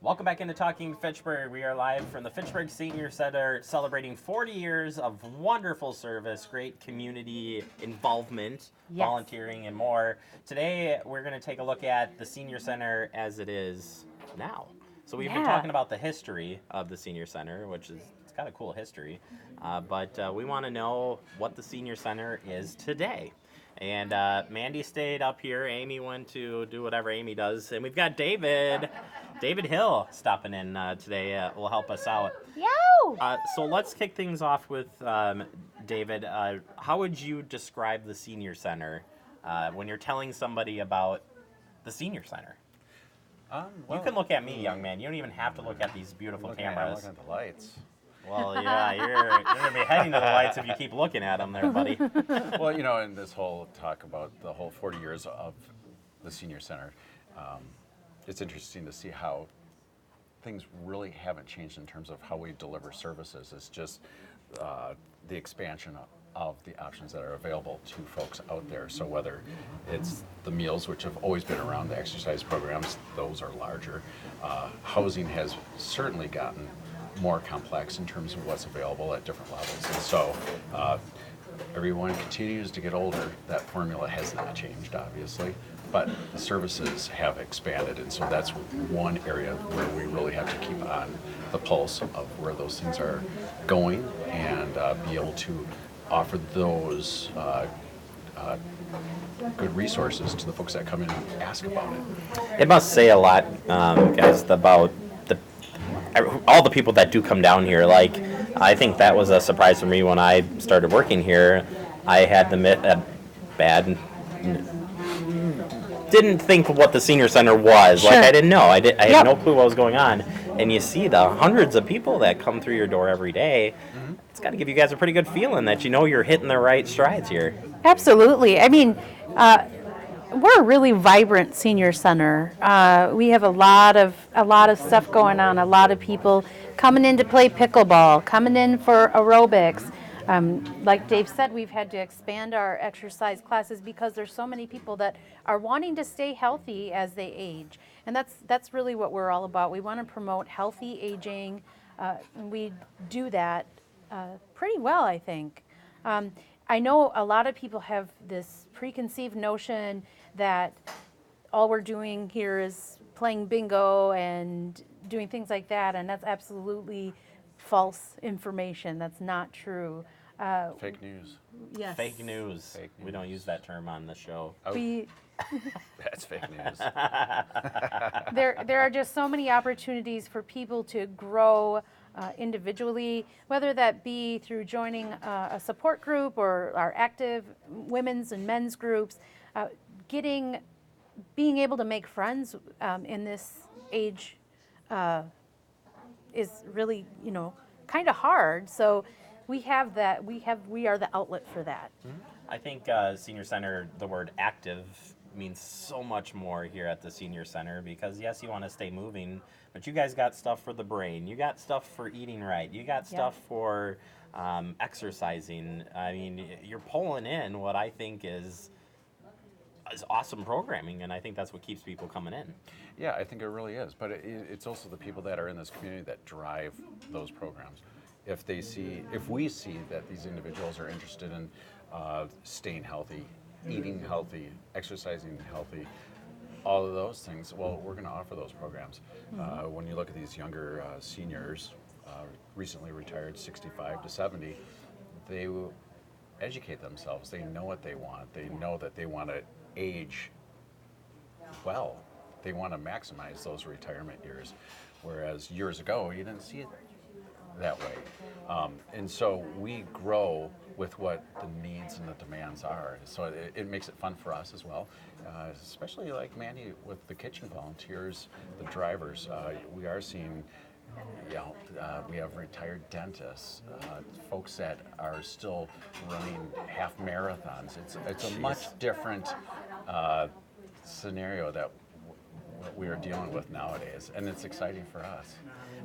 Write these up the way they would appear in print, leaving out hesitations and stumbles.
Welcome back into Talking Fitchburg. We are live from the Fitchburg Senior Center celebrating 40 years of wonderful service, great community involvement, volunteering, and more. Today, we're going to take a look at the Senior Center as it is now. So we've been talking about the history of the Senior Center, which is, it's got a cool history, but we want to know what the Senior Center is today. And Mandy stayed up here. Amy went to do whatever Amy does. And we've got David Hill stopping in today. Will help us out. Yo! So let's kick things off with David. How would you describe the Senior Center when you're telling somebody about the Senior Center? You can look at me, young man. You don't even have to look at these beautiful cameras. Look at the lights. Well, yeah, you're going to be heading to the lights if you keep looking at them there, buddy. Well, you know, in this whole talk about the whole 40 years of the Senior Center, it's interesting to see how things really haven't changed in terms of how we deliver services. It's just the expansion of the options that are available to folks out there. So whether it's the meals, which have always been around, the exercise programs, those are larger. Housing has certainly gotten more complex in terms of what's available at different levels. And so everyone continues to get older. That formula has not changed, obviously, but the services have expanded. And so that's one area where we really have to keep on the pulse of where those things are going and be able to offer those good resources to the folks that come in and ask about it. It must say a lot, guys, about all the people that do come down here. Like, I think that was a surprise for me when I started working here. I had the didn't think what the Senior Center was. Sure. Like, I didn't know. I had no clue what was going on. And you see the hundreds of people that come through your door every day. Mm-hmm. It's got to give you guys a pretty good feeling that you know you're hitting the right strides here. Absolutely. I mean, we're a really vibrant senior center. We have a lot of stuff going on. A lot of people coming in to play pickleball, coming in for aerobics. Like Dave said, we've had to expand our exercise classes because there's so many people that are wanting to stay healthy as they age, and that's really what we're all about. We want to promote healthy aging, and we do that pretty well, I think. I know a lot of people have this preconceived notion that all we're doing here is playing bingo and doing things like that, and that's absolutely false information. That's not true. Fake news. Yes. Fake news. We don't use that term on the show. That's fake news. There are just so many opportunities for people to grow individually, whether that be through joining a support group or our active women's and men's groups. Being able to make friends in this age is really, kind of hard. So we have that. We are the outlet for that. I think Senior Center, the word active means so much more here at the Senior Center because, yes, you want to stay moving, but you guys got stuff for the brain. You got stuff for eating right. You got stuff for exercising. I mean, you're pulling in what I think is awesome programming, and I think that's what keeps people coming in. Yeah, I think it really is. But it's also the people that are in this community that drive those programs. If we see that these individuals are interested in staying healthy, eating healthy, exercising healthy, all of those things, well, we're going to offer those programs. When you look at these younger seniors, recently retired 65 to 70, they will educate themselves. They know what they want. They know that they want to age well. They want to maximize those retirement years, whereas years ago, you didn't see it that way. And so we grow with what the needs and the demands are. So it makes it fun for us as well, especially like Mandy with the kitchen volunteers, the drivers. We are seeing, we have retired dentists, folks that are still running half marathons. It's a much different scenario that we are dealing with nowadays, and it's exciting for us.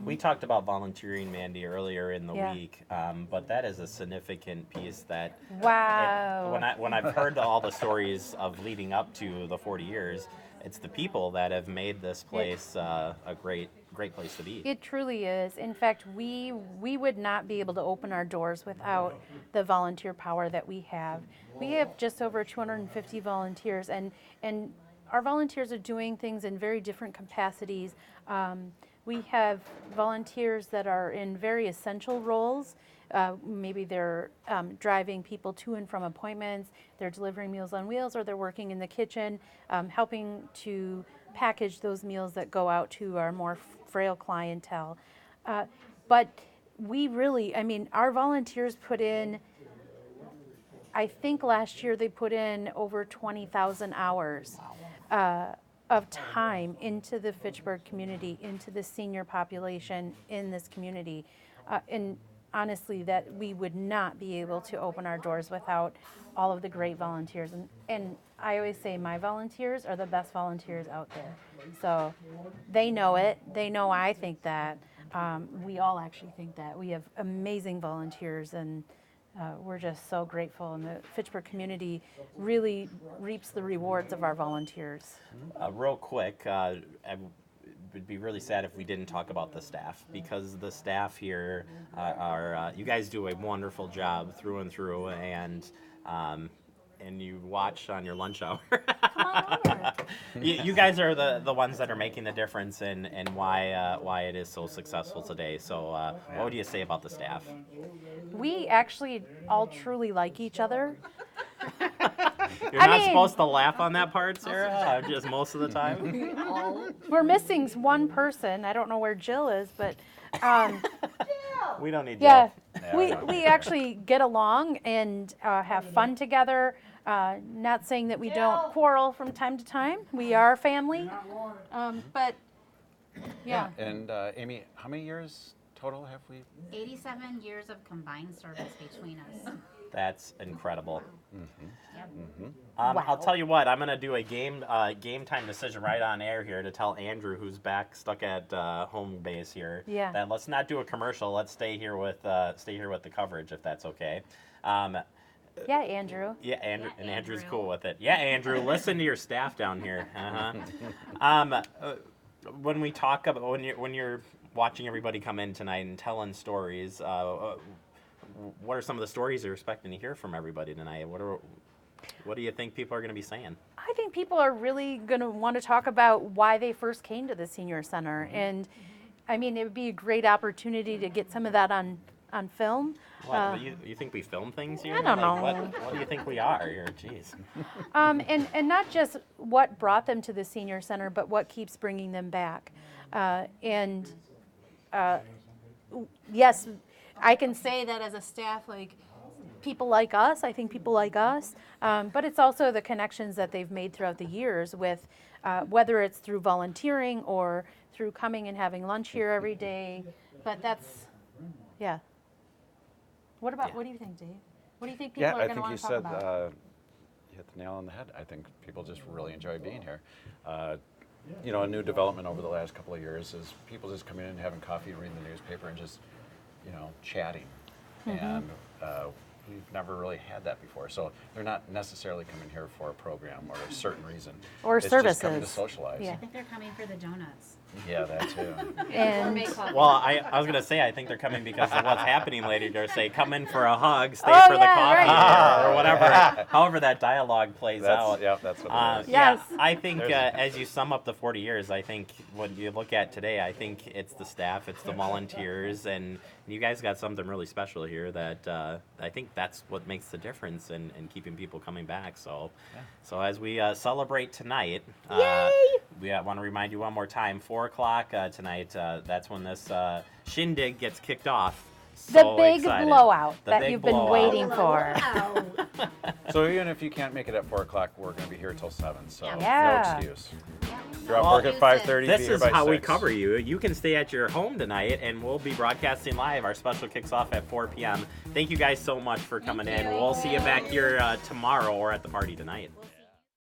We talked about volunteering, Mandy, earlier in the week, but that is a significant piece that wow. When I've heard all the stories of leading up to the 40 years, it's the people that have made this place a great place to be. It truly is. In fact, we would not be able to open our doors without the volunteer power that we have. We have just over 250 volunteers, and our volunteers are doing things in very different capacities. We have volunteers that are in very essential roles. Maybe they're driving people to and from appointments, they're delivering Meals on Wheels, or they're working in the kitchen, helping to package those meals that go out to our more frail clientele. But we really, I mean, our volunteers put in, I think last year they put in over 20,000 hours of time into the Fitchburg community, into the senior population in this community. And honestly, that we would not be able to open our doors without all of the great volunteers. And I always say my volunteers are the best volunteers out there. So they know it. They know I think that. We all actually think that. We have amazing volunteers, and we're just so grateful. And the Fitchburg community really reaps the rewards of our volunteers. Real quick, it would be really sad if we didn't talk about the staff, because the staff here are you guys do a wonderful job through and through, and you watch on your lunch hour. Come on over. You guys are the ones that are making the difference and why it is so successful today. So what would you say about the staff? We actually all truly like each other. You're not supposed to laugh on that part, Sarah, just most of the time. We're missing one person. I don't know where Jill is, but We don't need yeah, Jill. we actually get along and have fun together. Not saying that we don't quarrel from time to time. We are family. But yeah. And Amy, how many years total have we? 87 years of combined service between us. That's incredible. Yep. I'll tell you what, I'm gonna do a game time decision right on air here to tell Andrew, who's stuck at home base here, Yeah. that let's not do a commercial. Let's stay here with the coverage, if that's okay. Yeah, Andrew. Yeah, Andrew, Yeah, and Andrew's Andrew. cool with it. Yeah, Andrew, listen to your staff down here. Uh-huh. When we talk about when you're watching everybody come in tonight and telling stories, what are some of the stories you're expecting to hear from everybody tonight? What do you think people are going to be saying? I think people are really going to want to talk about why they first came to the senior center, and I mean, it would be a great opportunity to get some of that on film. What, you think we film things here? I don't know. What do you think we are here? Jeez. And not just what brought them to the senior center, but what keeps bringing them back. Yes, I can say that as a staff, like people like us, I think people like us, but it's also the connections that they've made throughout the years with, whether it's through volunteering or through coming and having lunch here every day. But that's, yeah. What do you think, Dave? What do you think people are going to want to talk about? You hit the nail on the head. I think people just really enjoy being here. You know, a new development over the last couple of years is people just coming in and having coffee, reading the newspaper, and just, you know, chatting. And we've never really had that before. So they're not necessarily coming here for a program or a certain reason. Or it's services. Just coming to socialize. Yeah. I think they're coming for the donuts. Yeah, that too. And Well, I was going to say, I think they're coming because of what's happening later. They're saying, come in for a hug, stay Oh, for the yeah, coffee, right. or whatever, however that dialogue plays out. Yeah, that's what it is. Yes. Yeah, I think as you sum up the 40 years, I think when you look at today, I think it's the staff, it's the volunteers, and you guys got something really special here that I think that's what makes the difference in keeping people coming back. So, so as we celebrate tonight, we want to remind you one more time, 4 o'clock tonight, that's when this shindig gets kicked off. the So big excited. blowout The that big you've been blowout. waiting for. So even if you can't make it at 4 o'clock, we're going to be here till 7. So Yeah. no excuse. Yep. You're off Well, work at 5:30. This be here is by how we 6. cover you. You can stay at your home tonight, and we'll be broadcasting live. Our special kicks off at 4 p.m. Thank you guys so much for coming in. We'll see you back here tomorrow or at the party tonight.